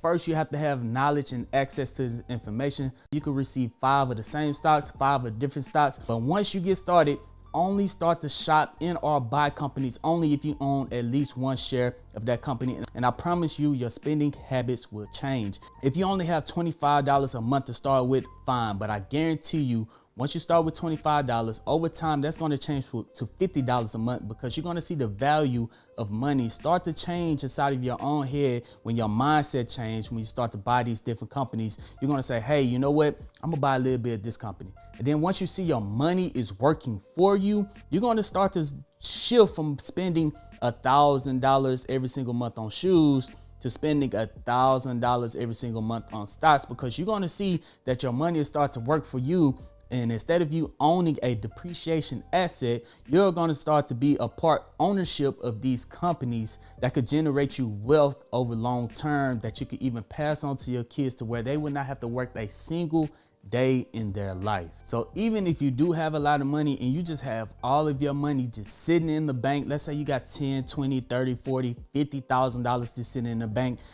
First, you have to have knowledge and access to this information. You can receive 5 of the same stocks, 5 of different stocks. But once you get started, only start to shop in or buy companies only if you own at least 1 share of that company. And I promise you, your spending habits will change. If you only have $25 a month to start with, fine. But I guarantee you, once you start with $25, over time, that's going to change to $50 a month, because you're going to see the value of money start to change inside of your own head. When your mindset changes, when you start to buy these different companies, you're going to say, hey, you know what? I'm going to buy a little bit of this company. And then once you see your money is working for you, you're going to start to shift from spending $1,000 every single month on shoes to spending $1,000 every single month on stocks, because you're going to see that your money will start to work for you. And instead of you owning a depreciation asset, you're going to start to be a part ownership of these companies that could generate you wealth over long term, that you could even pass on to your kids to where they would not have to work a single day in their life. So even if you do have a lot of money and you just have all of your money just sitting in the bank, let's say you got 10, 20, 30, 40, $50,000 just sitting in the bank,